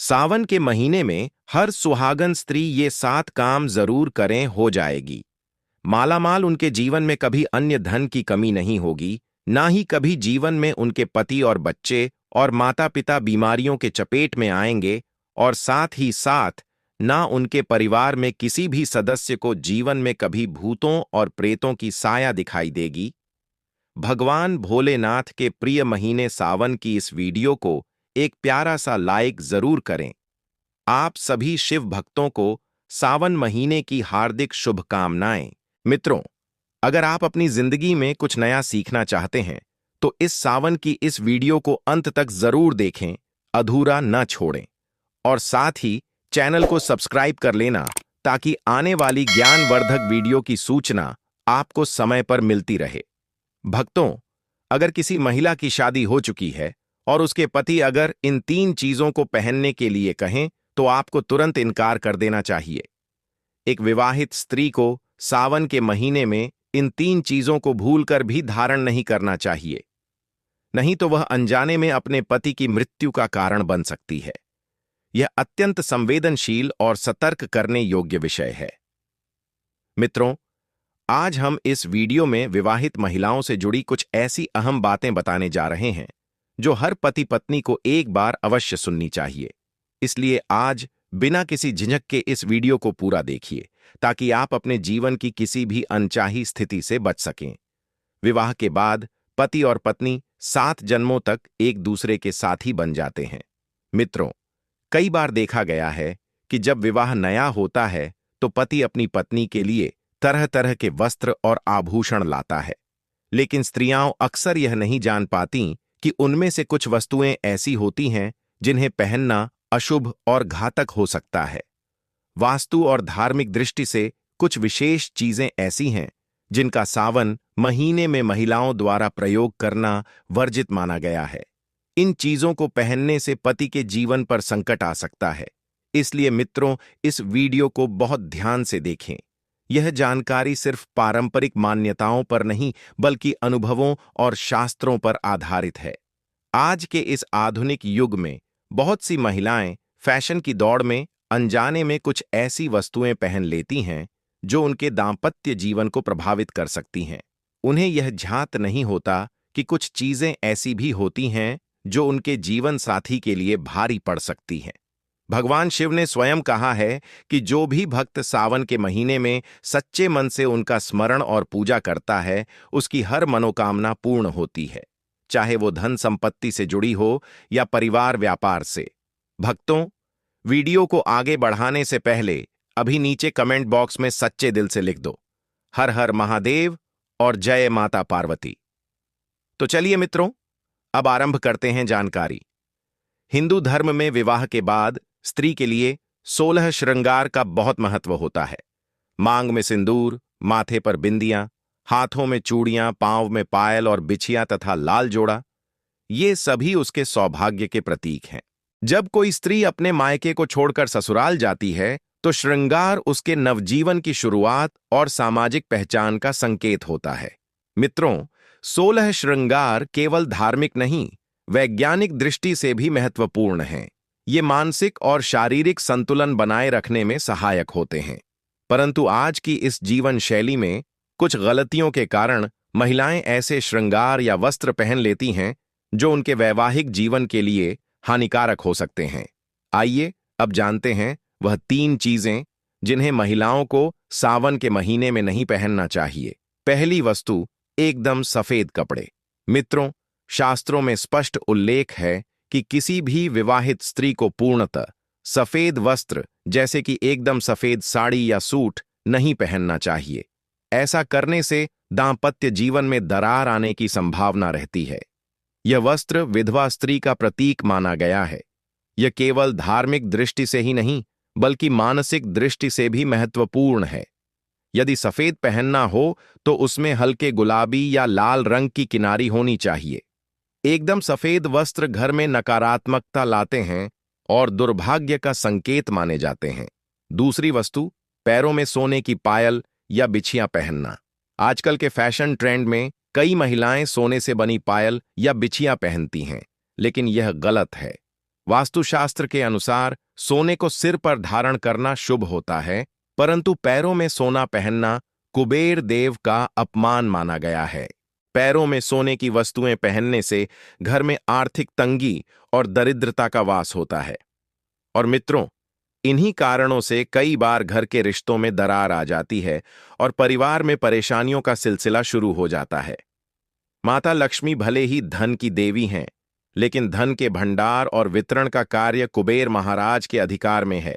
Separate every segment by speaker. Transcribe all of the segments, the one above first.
Speaker 1: सावन के महीने में हर सुहागन स्त्री ये 7 काम जरूर करें हो जाएगी। मालामाल उनके जीवन में कभी अन्य धन की कमी नहीं होगी, ना ही कभी जीवन में उनके पति और बच्चे और माता पिता बीमारियों के चपेट में आएंगे, और साथ ही साथ ना उनके परिवार में किसी भी सदस्य को जीवन में कभी भूतों और प्रेतों की साया दिखाई देगी। भगवान भोलेनाथ के प्रिय महीने सावन की इस वीडियो को एक प्यारा सा लाइक जरूर करें। आप सभी शिव भक्तों को सावन महीने की हार्दिक शुभकामनाएं। मित्रों, अगर आप अपनी जिंदगी में कुछ नया सीखना चाहते हैं तो इस सावन की इस वीडियो को अंत तक जरूर देखें, अधूरा न छोड़ें। और साथ ही चैनल को सब्सक्राइब कर लेना ताकि आने वाली ज्ञानवर्धक वीडियो की सूचना आपको समय पर मिलती रहे। भक्तों, अगर किसी महिला की शादी हो चुकी है और उसके पति अगर इन 3 चीजों को पहनने के लिए कहें तो आपको तुरंत इनकार कर देना चाहिए। एक विवाहित स्त्री को सावन के महीने में इन 3 चीजों को भूलकर भी धारण नहीं करना चाहिए, नहीं तो वह अनजाने में अपने पति की मृत्यु का कारण बन सकती है। यह अत्यंत संवेदनशील और सतर्क करने योग्य विषय है। मित्रों, आज हम इस वीडियो में विवाहित महिलाओं से जुड़ी कुछ ऐसी अहम बातें बताने जा रहे हैं जो हर पति पत्नी को एक बार अवश्य सुननी चाहिए। इसलिए आज बिना किसी झिझक के इस वीडियो को पूरा देखिए ताकि आप अपने जीवन की किसी भी अनचाही स्थिति से बच सकें। विवाह के बाद पति और पत्नी 7 जन्मों तक एक दूसरे के साथी बन जाते हैं। मित्रों, कई बार देखा गया है कि जब विवाह नया होता है तो पति अपनी पत्नी के लिए तरह तरह के वस्त्र और आभूषण लाता है, लेकिन स्त्रियां अक्सर यह नहीं जान पाती कि उनमें से कुछ वस्तुएं ऐसी होती हैं जिन्हें पहनना अशुभ और घातक हो सकता है। वास्तु और धार्मिक दृष्टि से कुछ विशेष चीजें ऐसी हैं जिनका सावन महीने में महिलाओं द्वारा प्रयोग करना वर्जित माना गया है। इन चीजों को पहनने से पति के जीवन पर संकट आ सकता है, इसलिए मित्रों, इस वीडियो को बहुत ध्यान से देखें। यह जानकारी सिर्फ पारंपरिक मान्यताओं पर नहीं बल्कि अनुभवों और शास्त्रों पर आधारित है। आज के इस आधुनिक युग में बहुत सी महिलाएं फैशन की दौड़ में अनजाने में कुछ ऐसी वस्तुएं पहन लेती हैं जो उनके दांपत्य जीवन को प्रभावित कर सकती हैं। उन्हें यह ध्यात नहीं होता कि कुछ चीजें ऐसी भी होती हैं जो उनके जीवन साथी के लिए भारी पड़ सकती हैं। भगवान शिव ने स्वयं कहा है कि जो भी भक्त सावन के महीने में सच्चे मन से उनका स्मरण और पूजा करता है, उसकी हर मनोकामना पूर्ण होती है, चाहे वो धन संपत्ति से जुड़ी हो या परिवार व्यापार से। भक्तों, वीडियो को आगे बढ़ाने से पहले अभी नीचे कमेंट बॉक्स में सच्चे दिल से लिख दो, हर हर महादेव और जय माता पार्वती। तो चलिए मित्रों, अब आरंभ करते हैं जानकारी। हिंदू धर्म में विवाह के बाद स्त्री के लिए 16 श्रृंगार का बहुत महत्व होता है। मांग में सिंदूर, माथे पर बिंदियां, हाथों में चूड़ियां, पांव में पायल और बिछिया तथा लाल जोड़ा, ये सभी उसके सौभाग्य के प्रतीक हैं। जब कोई स्त्री अपने मायके को छोड़कर ससुराल जाती है तो श्रृंगार उसके नवजीवन की शुरुआत और सामाजिक पहचान का संकेत होता है। मित्रों, 16 श्रृंगार केवल धार्मिक नहीं, वैज्ञानिक दृष्टि से भी महत्वपूर्ण हैं। ये मानसिक और शारीरिक संतुलन बनाए रखने में सहायक होते हैं। परंतु आज की इस जीवन शैली में कुछ गलतियों के कारण महिलाएं ऐसे श्रृंगार या वस्त्र पहन लेती हैं जो उनके वैवाहिक जीवन के लिए हानिकारक हो सकते हैं। आइए अब जानते हैं वह 3 चीजें जिन्हें महिलाओं को सावन के महीने में नहीं पहनना चाहिए। पहली वस्तु, एकदम सफेद कपड़े। मित्रों, शास्त्रों में स्पष्ट उल्लेख है कि किसी भी विवाहित स्त्री को पूर्णतः सफेद वस्त्र जैसे कि एकदम सफेद साड़ी या सूट नहीं पहनना चाहिए। ऐसा करने से दांपत्य जीवन में दरार आने की संभावना रहती है। यह वस्त्र विधवा स्त्री का प्रतीक माना गया है। यह केवल धार्मिक दृष्टि से ही नहीं बल्कि मानसिक दृष्टि से भी महत्वपूर्ण है। यदि सफेद पहनना हो तो उसमें हल्के गुलाबी या लाल रंग की किनारी होनी चाहिए। एकदम सफेद वस्त्र घर में नकारात्मकता लाते हैं और दुर्भाग्य का संकेत माने जाते हैं। दूसरी वस्तु, पैरों में सोने की पायल या बिछियां पहनना। आजकल के फैशन ट्रेंड में कई महिलाएं सोने से बनी पायल या बिछियां पहनती हैं, लेकिन यह गलत है। वास्तुशास्त्र के अनुसार सोने को सिर पर धारण करना शुभ होता है, परंतु पैरों में सोना पहनना कुबेर देव का अपमान माना गया है। पैरों में सोने की वस्तुएं पहनने से घर में आर्थिक तंगी और दरिद्रता का वास होता है। और मित्रों, इन्हीं कारणों से कई बार घर के रिश्तों में दरार आ जाती है और परिवार में परेशानियों का सिलसिला शुरू हो जाता है। माता लक्ष्मी भले ही धन की देवी हैं, लेकिन धन के भंडार और वितरण का कार्य कुबेर महाराज के अधिकार में है।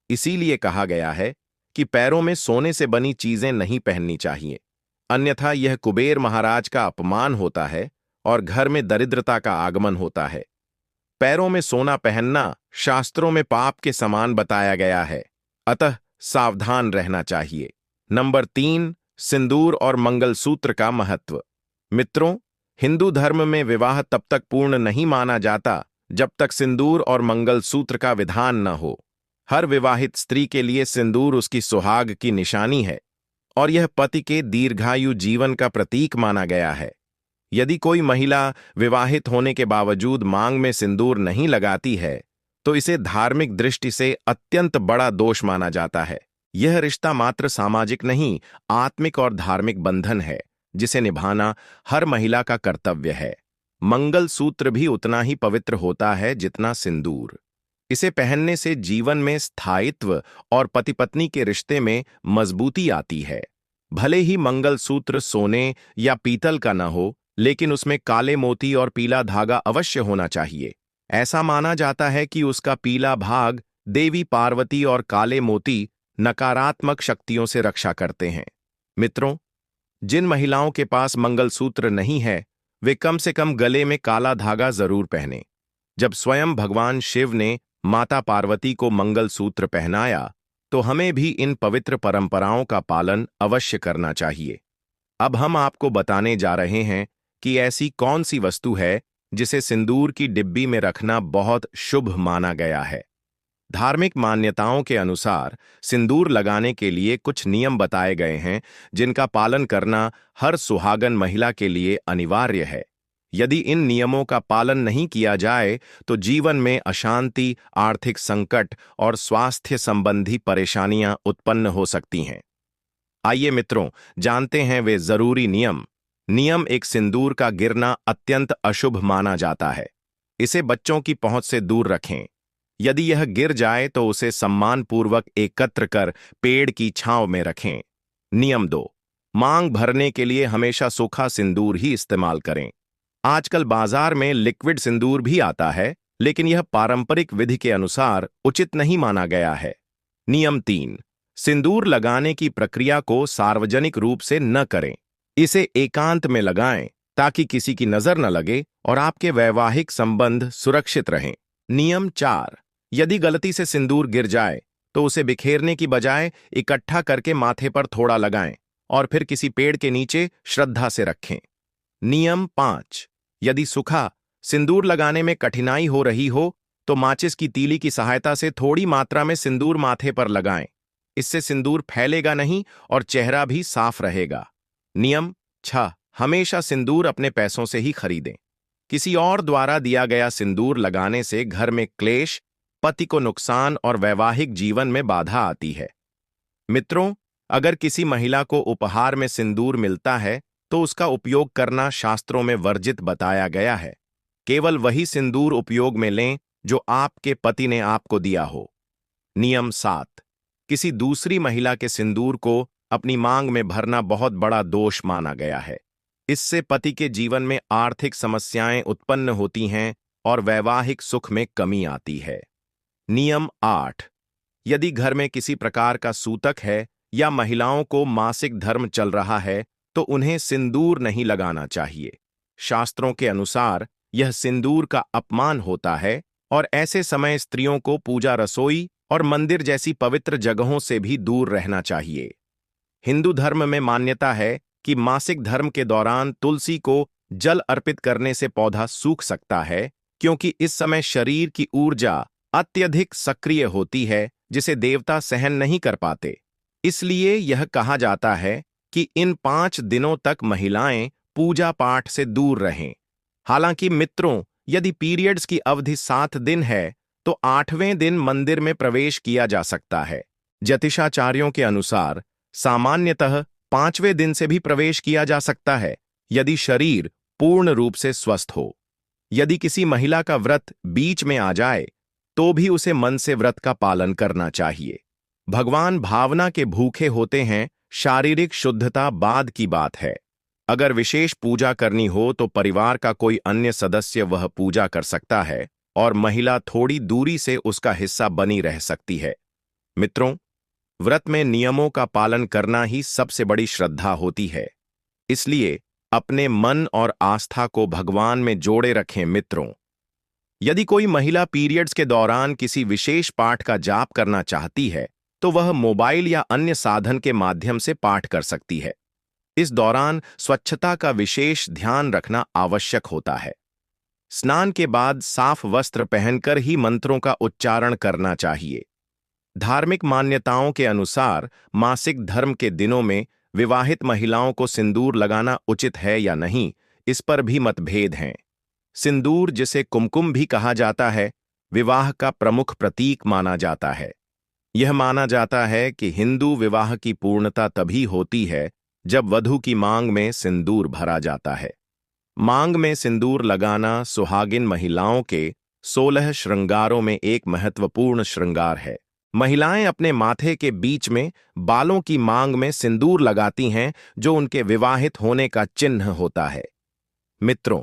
Speaker 1: इसीलिए कहा गया है कि पैरों में सोने से बनी चीजें नहीं पहननी चाहिए, अन्यथा यह कुबेर महाराज का अपमान होता है और घर में दरिद्रता का आगमन होता है। पैरों में सोना पहनना शास्त्रों में पाप के समान बताया गया है, अतः सावधान रहना चाहिए। नंबर 3, सिंदूर और मंगलसूत्र का महत्व। मित्रों, हिंदू धर्म में विवाह तब तक पूर्ण नहीं माना जाता जब तक सिंदूर और मंगलसूत्र का विधान न हो। हर विवाहित स्त्री के लिए सिंदूर उसकी सुहाग की निशानी है और यह पति के दीर्घायु जीवन का प्रतीक माना गया है। यदि कोई महिला विवाहित होने के बावजूद मांग में सिंदूर नहीं लगाती है, तो इसे धार्मिक दृष्टि से अत्यंत बड़ा दोष माना जाता है। यह रिश्ता मात्र सामाजिक नहीं, आत्मिक और धार्मिक बंधन है, जिसे निभाना हर महिला का कर्तव्य है। मंगलसूत्र भी उतना ही पवित्र होता है जितना सिंदूर। इसे पहनने से जीवन में स्थायित्व और पति पत्नी के रिश्ते में मजबूती आती है। भले ही मंगलसूत्र सोने या पीतल का न हो, लेकिन उसमें काले मोती और पीला धागा अवश्य होना चाहिए। ऐसा माना जाता है कि उसका पीला भाग देवी पार्वती और काले मोती नकारात्मक शक्तियों से रक्षा करते हैं। मित्रों, जिन महिलाओं के पास मंगलसूत्र नहीं है, वे कम से कम गले में काला धागा जरूर पहने। जब स्वयं भगवान शिव ने माता पार्वती को मंगलसूत्र पहनाया, तो हमें भी इन पवित्र परंपराओं का पालन अवश्य करना चाहिए। अब हम आपको बताने जा रहे हैं कि ऐसी कौन सी वस्तु है जिसे सिंदूर की डिब्बी में रखना बहुत शुभ माना गया है। धार्मिक मान्यताओं के अनुसार सिंदूर लगाने के लिए कुछ नियम बताए गए हैं, जिनका पालन करना हर सुहागन महिला के लिए अनिवार्य है। यदि इन नियमों का पालन नहीं किया जाए तो जीवन में अशांति, आर्थिक संकट और स्वास्थ्य संबंधी परेशानियां उत्पन्न हो सकती हैं। आइए मित्रों, जानते हैं वे जरूरी नियम। नियम 1, सिंदूर का गिरना अत्यंत अशुभ माना जाता है। इसे बच्चों की पहुंच से दूर रखें। यदि यह गिर जाए तो उसे सम्मानपूर्वक एकत्र कर पेड़ की छांव में रखें। नियम 2, मांग भरने के लिए हमेशा सूखा सिंदूर ही इस्तेमाल करें। आजकल बाजार में लिक्विड सिंदूर भी आता है, लेकिन यह पारंपरिक विधि के अनुसार उचित नहीं माना गया है। नियम 3, सिंदूर लगाने की प्रक्रिया को सार्वजनिक रूप से न करें। इसे एकांत में लगाएं ताकि किसी की नजर न लगे और आपके वैवाहिक संबंध सुरक्षित रहें। नियम 4, यदि गलती से सिंदूर गिर जाए तो उसे बिखेरने की बजाय इकट्ठा करके माथे पर थोड़ा लगाएं और फिर किसी पेड़ के नीचे श्रद्धा से रखें। नियम 5, यदि सूखा सिंदूर लगाने में कठिनाई हो रही हो तो माचिस की तीली की सहायता से थोड़ी मात्रा में सिंदूर माथे पर लगाएं। इससे सिंदूर फैलेगा नहीं और चेहरा भी साफ रहेगा। नियम 6, हमेशा सिंदूर अपने पैसों से ही खरीदें। किसी और द्वारा दिया गया सिंदूर लगाने से घर में क्लेश, पति को नुकसान और वैवाहिक जीवन में बाधा आती है। मित्रों, अगर किसी महिला को उपहार में सिंदूर मिलता है तो उसका उपयोग करना शास्त्रों में वर्जित बताया गया है। केवल वही सिंदूर उपयोग में लें जो आपके पति ने आपको दिया हो। नियम 7, किसी दूसरी महिला के सिंदूर को अपनी मांग में भरना बहुत बड़ा दोष माना गया है। इससे पति के जीवन में आर्थिक समस्याएं उत्पन्न होती हैं और वैवाहिक सुख में कमी आती है। नियम 8, यदि घर में किसी प्रकार का सूतक है या महिलाओं को मासिक धर्म चल रहा है तो उन्हें सिंदूर नहीं लगाना चाहिए। शास्त्रों के अनुसार यह सिंदूर का अपमान होता है और ऐसे समय स्त्रियों को पूजा, रसोई और मंदिर जैसी पवित्र जगहों से भी दूर रहना चाहिए। हिंदू धर्म में मान्यता है कि मासिक धर्म के दौरान तुलसी को जल अर्पित करने से पौधा सूख सकता है, क्योंकि इस समय शरीर की ऊर्जा अत्यधिक सक्रिय होती है जिसे देवता सहन नहीं कर पाते। इसलिए यह कहा जाता है कि इन 5 दिनों तक महिलाएं पूजा पाठ से दूर रहें। हालांकि मित्रों, यदि पीरियड्स की अवधि 7 दिन है तो 8वें दिन मंदिर में प्रवेश किया जा सकता है। ज्योतिषाचार्यों के अनुसार सामान्यतः 5वें दिन से भी प्रवेश किया जा सकता है, यदि शरीर पूर्ण रूप से स्वस्थ हो। यदि किसी महिला का व्रत बीच में आ जाए तो भी उसे मन से व्रत का पालन करना चाहिए। भगवान भावना के भूखे होते हैं, शारीरिक शुद्धता बाद की बात है। अगर विशेष पूजा करनी हो तो परिवार का कोई अन्य सदस्य वह पूजा कर सकता है और महिला थोड़ी दूरी से उसका हिस्सा बनी रह सकती है। मित्रों, व्रत में नियमों का पालन करना ही सबसे बड़ी श्रद्धा होती है, इसलिए अपने मन और आस्था को भगवान में जोड़े रखें। मित्रों, यदि कोई महिला पीरियड्स के दौरान किसी विशेष पाठ का जाप करना चाहती है तो वह मोबाइल या अन्य साधन के माध्यम से पाठ कर सकती है। इस दौरान स्वच्छता का विशेष ध्यान रखना आवश्यक होता है। स्नान के बाद साफ वस्त्र पहनकर ही मंत्रों का उच्चारण करना चाहिए। धार्मिक मान्यताओं के अनुसार मासिक धर्म के दिनों में विवाहित महिलाओं को सिंदूर लगाना उचित है या नहीं, इस पर भी मतभेद हैं। सिंदूर, जिसे कुमकुम भी कहा जाता है, विवाह का प्रमुख प्रतीक माना जाता है। यह माना जाता है कि हिंदू विवाह की पूर्णता तभी होती है जब वधू की मांग में सिंदूर भरा जाता है। मांग में सिंदूर लगाना सुहागिन महिलाओं के 16 श्रृंगारों में एक महत्वपूर्ण श्रृंगार है। महिलाएं अपने माथे के बीच में बालों की मांग में सिंदूर लगाती हैं, जो उनके विवाहित होने का चिन्ह होता है। मित्रों,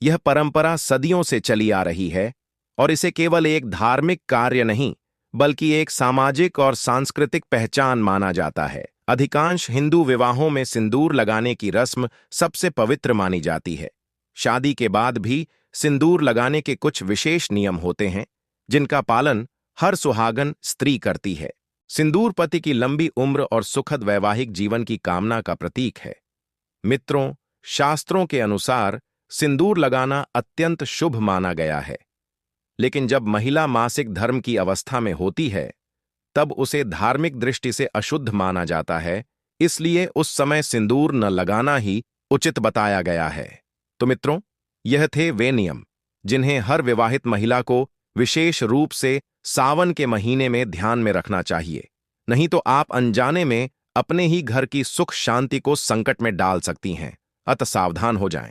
Speaker 1: यह परंपरा सदियों से चली आ रही है और इसे केवल एक धार्मिक कार्य नहीं बल्कि एक सामाजिक और सांस्कृतिक पहचान माना जाता है। अधिकांश हिंदू विवाहों में सिंदूर लगाने की रस्म सबसे पवित्र मानी जाती है। शादी के बाद भी सिंदूर लगाने के कुछ विशेष नियम होते हैं, जिनका पालन हर सुहागन स्त्री करती है। सिंदूर पति की लंबी उम्र और सुखद वैवाहिक जीवन की कामना का प्रतीक है। मित्रों, शास्त्रों के अनुसार सिंदूर लगाना अत्यंत शुभ माना गया है, लेकिन जब महिला मासिक धर्म की अवस्था में होती है तब उसे धार्मिक दृष्टि से अशुद्ध माना जाता है, इसलिए उस समय सिंदूर न लगाना ही उचित बताया गया है। तो मित्रों, यह थे वे नियम जिन्हें हर विवाहित महिला को विशेष रूप से सावन के महीने में ध्यान में रखना चाहिए, नहीं तो आप अनजाने में अपने ही घर की सुख शांति को संकट में डाल सकती हैं। अतः सावधान हो जाएं।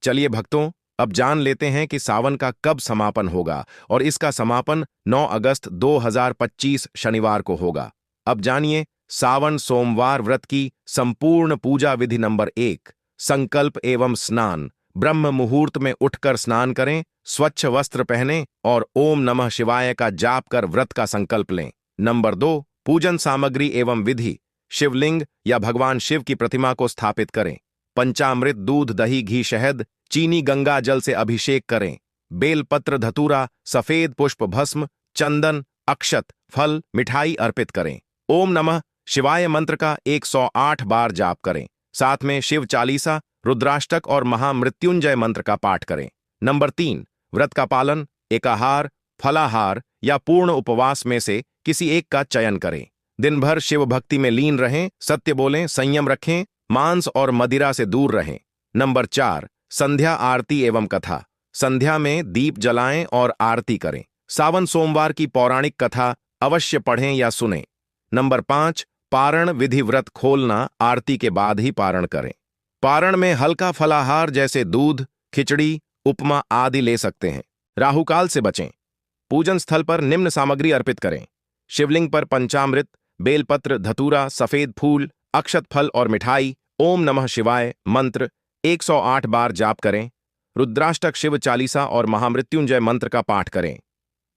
Speaker 1: चलिए भक्तों, अब जान लेते हैं कि सावन का कब समापन होगा, और इसका समापन 9 अगस्त 2025 शनिवार को होगा। अब जानिए सावन सोमवार व्रत की संपूर्ण पूजा विधि। नंबर 1, संकल्प एवं स्नान। ब्रह्म मुहूर्त में उठकर स्नान करें, स्वच्छ वस्त्र पहनें और ओम नमः शिवाय का जाप कर व्रत का संकल्प लें। नंबर 2, पूजन सामग्री एवं विधि। शिवलिंग या भगवान शिव की प्रतिमा को स्थापित करें। पंचामृत, दूध, दही, घी, शहद, चीनी, गंगा जल से अभिषेक करें। बेलपत्र, धतूरा, सफेद पुष्प, भस्म, चंदन, अक्षत, फल, मिठाई अर्पित करें। ओम नमः शिवाय मंत्र का 108 बार जाप करें। साथ में शिव चालीसा, रुद्राष्टक और महामृत्युंजय मंत्र का पाठ करें। नंबर 3, व्रत का पालन। एकाहार, फलाहार या पूर्ण उपवास में से किसी एक का चयन करें। दिन भर शिव भक्ति में लीन रहें, सत्य बोलें, संयम रखें, मांस और मदिरा से दूर रहें। नंबर 4, संध्या आरती एवं कथा। संध्या में दीप जलाएं और आरती करें। सावन सोमवार की पौराणिक कथा अवश्य पढ़ें या सुनें। नंबर 5, पारण विधि। व्रत खोलना आरती के बाद ही पारण करें। पारण में हल्का फलाहार जैसे दूध, खिचड़ी, उपमा आदि ले सकते हैं। राहुकाल से बचें। पूजन स्थल पर निम्न सामग्री अर्पित करें। शिवलिंग पर पंचामृत, बेलपत्र, धतूरा, सफेद फूल, अक्षत फल और मिठाई। ओम नमः शिवाय मंत्र 108 बार जाप करें। रुद्राष्टक, शिव चालीसा और महामृत्युंजय मंत्र का पाठ करें।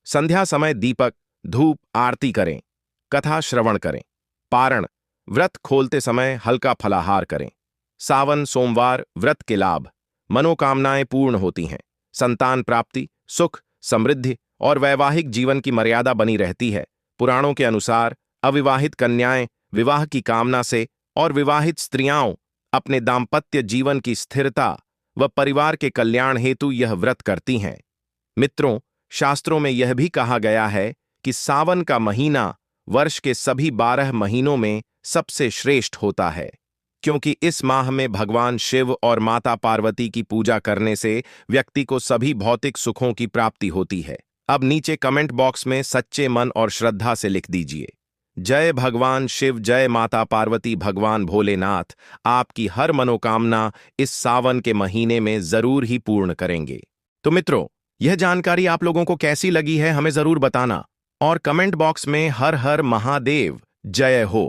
Speaker 1: संध्या समय दीपक, धूप, आरती करें। कथा श्रवण करें। पारण, व्रत खोलते समय हल्का फलाहार करें। सावन सोमवार व्रत के लाभ। मनोकामनाएं पूर्ण होती हैं। संतान प्राप्ति, सुख, समृद्धि और वैवाहिक जीवन की मर्यादा बनी रहती है। पुराणों के अनुसार अविवाहित कन्याएं विवाह की कामना से और विवाहित स्त्रियां अपने दाम्पत्य जीवन की स्थिरता व परिवार के कल्याण हेतु यह व्रत करती हैं। मित्रों, शास्त्रों में यह भी कहा गया है कि सावन का महीना वर्ष के सभी 12 महीनों में सबसे श्रेष्ठ होता है, क्योंकि इस माह में भगवान शिव और माता पार्वती की पूजा करने से व्यक्ति को सभी भौतिक सुखों की प्राप्ति होती है। अब नीचे कमेंट बॉक्स में सच्चे मन और श्रद्धा से लिख दीजिए, जय भगवान शिव, जय माता पार्वती, भगवान भोलेनाथ आपकी हर मनोकामना इस सावन के महीने में जरूर ही पूर्ण करेंगे। तो मित्रों, यह जानकारी आप लोगों को कैसी लगी है हमें जरूर बताना और कमेंट बॉक्स में हर हर महादेव जय हो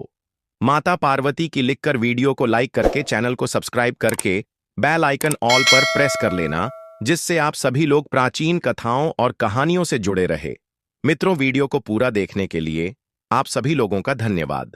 Speaker 1: माता पार्वती की लिखकर वीडियो को लाइक करके चैनल को सब्सक्राइब करके बेल आइकन ऑल पर प्रेस कर लेना, जिससे आप सभी लोग प्राचीन कथाओं और कहानियों से जुड़े रहे। मित्रों, वीडियो को पूरा देखने के लिए आप सभी लोगों का धन्यवाद।